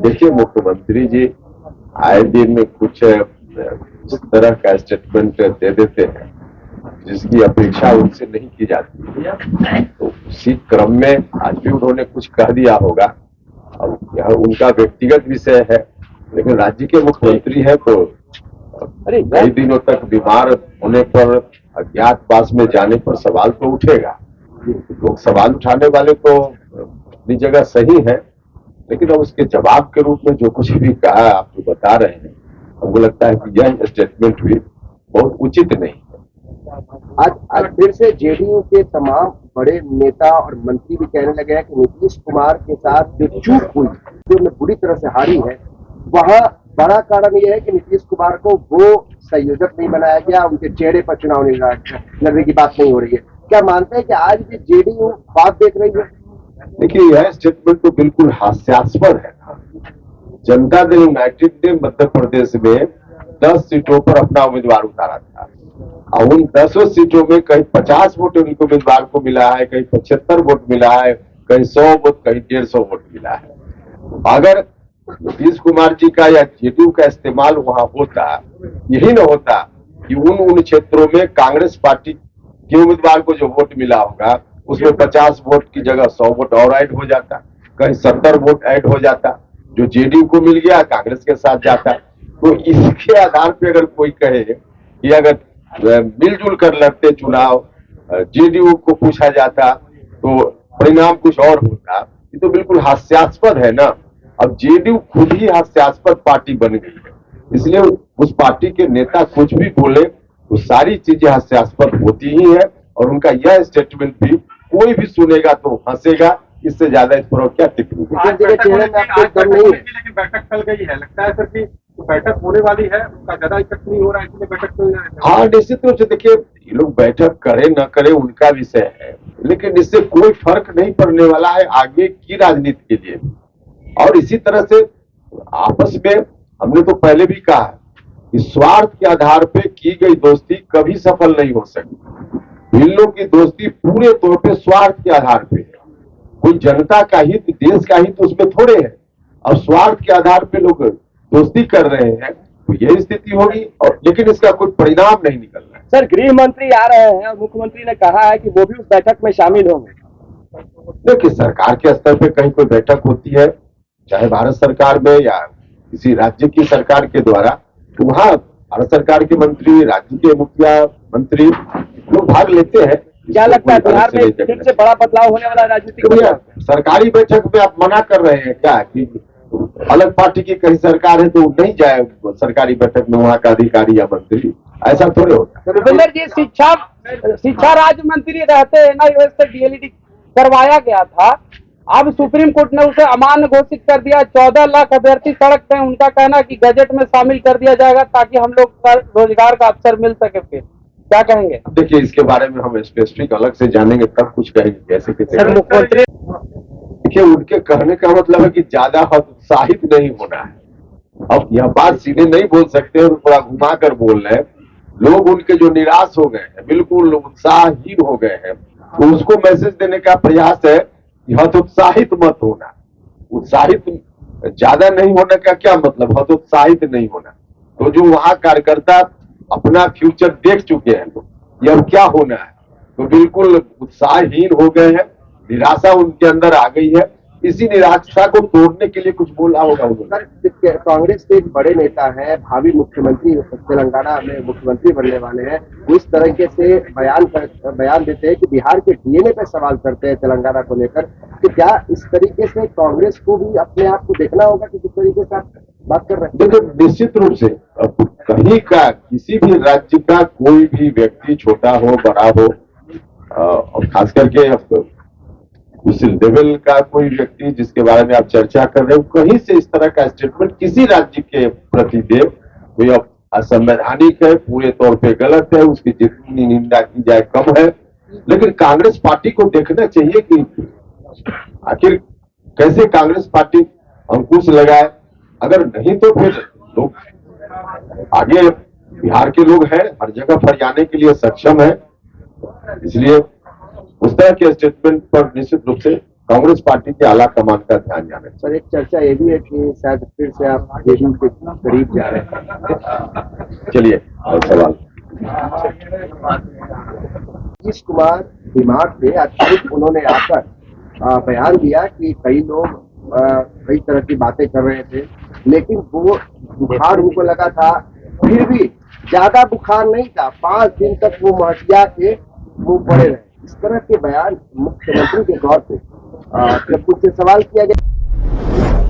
देखिए, मुख्यमंत्री जी आए दिन कुछ इस तरह का स्टेटमेंट दे देते हैं जिसकी अपेक्षा उनसे नहीं की जाती। तो उसी क्रम में आज भी उन्होंने कुछ कह दिया होगा। अब यह उनका व्यक्तिगत विषय है, लेकिन राज्य के मुख्यमंत्री है तो कई दिनों तक बीमार होने पर अज्ञातवास में जाने पर सवाल तो उठेगा। लोग सवाल उठाने वाले तो अपनी जगह सही है, लेकिन अब उसके जवाब के रूप में जो कुछ भी कहा आप जो बता रहे हैं, हमको लगता है कि यह स्टेटमेंट भी बहुत उचित नहीं है। आज फिर से जेडीयू के तमाम बड़े नेता और मंत्री भी कहने लगे हैं कि नीतीश कुमार के साथ जो चूक हुई, जो उन्हें बुरी तरह से हारी है, वहाँ बड़ा कारण यह है कि नीतीश कुमार को वो संयोजक नहीं बनाया गया, उनके चेहरे पर चुनाव लड़ने की बात नहीं हो रही है। क्या मानते हैं कि आज भी जेडीयू बात देख रही है? देखिए, यह स्टेटमेंट तो बिल्कुल हास्यास्पद है। जनता दल यूनाइटेड ने मध्य प्रदेश में 10 सीटों पर अपना उम्मीदवार उतारा था और उन 10 सीटों में कहीं 50 वोट उनके उम्मीदवार को मिला है, कहीं 75 वोट मिला है, कहीं 100 वोट, कहीं 150 वोट मिला है। अगर नीतीश कुमार जी का या जेडीयू का इस्तेमाल वहां होता, यही न होता कि उन क्षेत्रों में कांग्रेस पार्टी के उम्मीदवार को जो वोट मिला होगा उसमें 50 वोट की जगह 100 वोट और ऐड हो जाता, कहीं 70 वोट ऐड हो जाता, जो जेडीयू को मिल गया कांग्रेस के साथ जाता। तो इसके आधार पर अगर कोई कहे कि अगर मिलजुल कर लड़ते चुनाव, जेडीयू को पूछा जाता तो परिणाम कुछ और होता, ये तो बिल्कुल हास्यास्पद है ना। अब जेडीयू खुद ही हास्यास्पद पार्टी बन गई है, इसलिए उस पार्टी के नेता कुछ भी बोले तो सारी चीजें हास्यास्पद होती ही है। और उनका यह स्टेटमेंट भी कोई भी सुनेगा तो हंसेगा, इससे ज्यादा इस पर क्या टिप्पणी। लेकिन बैठक चल गई है, लगता है सर कि बैठक होने वाली है, उसका ज्यादा इफेक्ट नहीं हो रहा है, इसलिए बैठक हाँ, निश्चित रूप से देखिए, ये लोग बैठक करे न करे उनका विषय है, लेकिन इससे कोई फर्क नहीं पड़ने वाला है आगे की राजनीति के लिए। और इसी तरह से आपस में हमने तो पहले भी कहा कि स्वार्थ के आधार पे की गई दोस्ती कभी सफल नहीं हो सकती। इन लोग की दोस्ती पूरे तौर पे स्वार्थ के आधार पे है। कोई जनता का हित, देश का हित उसमें थोड़े है, और स्वार्थ के आधार पे लोग दोस्ती कर रहे हैं, तो यही स्थिति होगी। और लेकिन इसका कोई परिणाम नहीं निकल रहा है। सर, गृह मंत्री आ रहे हैं और मुख्यमंत्री ने कहा है कि वो भी उस बैठक में शामिल होंगे। देखिए, सरकार के स्तर पे कहीं कोई बैठक होती है, चाहे भारत सरकार में या किसी राज्य की सरकार के द्वारा, तो वहाँ भारत सरकार के मंत्री, राज्य के मुखिया मंत्री लोग भाग लेते हैं। क्या लगता है बिहार में फिर से बड़ा बदलाव होने वाला राजनीतिक? सरकारी बैठक में आप मना कर रहे हैं क्या कि अलग पार्टी की कहीं सरकार है तो नहीं जाए सरकारी बैठक में वहाँ का अधिकारी या मंत्री? ऐसा थोड़े होता। भूपेंद्र जी, शिक्षा राज्य मंत्री रहते हैं ना, व्यवस्था डीएलईडी करवाया गया था, अब सुप्रीम कोर्ट ने उसे अमान्य घोषित कर दिया। 14 लाख अभ्यर्थी सड़क पे, उनका कहना कि गजट में शामिल कर दिया जाएगा ताकि हम लोग रोजगार का अवसर मिल सके। फिर क्या कहेंगे? देखिए, इसके बारे में हम स्पेसिफिक अलग से जानेंगे तब कुछ कहेंगे। कैसे कैसे मुख्यमंत्री, देखिए, उनके कहने का मतलब है कि ज्यादा उत्साहित नहीं होना है। अब यह बात सीधे नहीं बोल सकते और थोड़ा घुमा कर बोल रहे हैं। लोग उनके जो निराश हो गए हैं, बिल्कुल उत्साहहीन हो गए हैं, तो उसको मैसेज देने का प्रयास है कि हतोत्साहित मत होना। उत्साहित ज्यादा नहीं होने का क्या मतलब, हतोत्साहित नहीं होना। तो जो वहाँ कार्यकर्ता अपना फ्यूचर देख चुके हैं, तो ये अब क्या होना है, तो बिल्कुल उत्साहहीन हो गए हैं, निराशा उनके अंदर आ गई है। इसी निराशा को तोड़ने के लिए कुछ बोला होगा उन्होंने। कांग्रेस के एक बड़े नेता है, भावी मुख्यमंत्री तेलंगाना में मुख्यमंत्री बनने वाले हैं, वो इस तरीके से बयान देते हैं कि बिहार के डीएनए पे सवाल करते हैं तेलंगाना को लेकर। कि क्या इस तरीके से कांग्रेस को भी अपने आप को देखना होगा कि किस तरीके से आप बात कर रहे हैं? देखिए, निश्चित रूप से कहीं का किसी भी राज्य का कोई भी व्यक्ति, छोटा हो बड़ा हो, और खास करके उस लेवल का कोई व्यक्ति जिसके बारे में आप चर्चा कर रहे हो, कहीं से इस तरह का स्टेटमेंट किसी राज्य के प्रति दे तो यह असंवैधानिक है, पूरे तौर पे गलत है, उसकी जितनी निंदा की जाए कम है। लेकिन कांग्रेस पार्टी को देखना चाहिए कि आखिर कैसे कांग्रेस पार्टी अंकुश लगाए। अगर नहीं तो फिर लोग आगे, बिहार के लोग हैं, हर जगह पर जाने के लिए सक्षम है, इसलिए उस तरह के स्टेटमेंट पर निश्चित रूप से कांग्रेस पार्टी के आला कमान का ध्यान जाना चाहिए। सर एक चर्चा ये भी है कि शायद फिर से आप जेडीयू के करीब जा रहे हैं। चलिए और सवाल। नीतीश कुमार बीमार थे, अचानक उन्होंने आकर बयान दिया कि कई लोग कई तरह की बातें कर रहे थे, लेकिन वो बुखार उनको लगा था, फिर भी ज्यादा बुखार नहीं था, 5 दिन तक वो महटिया के मुंह पड़े रहे। इस तरह के बयान मुख्यमंत्री के तौर पे जब उनसे सवाल किया गया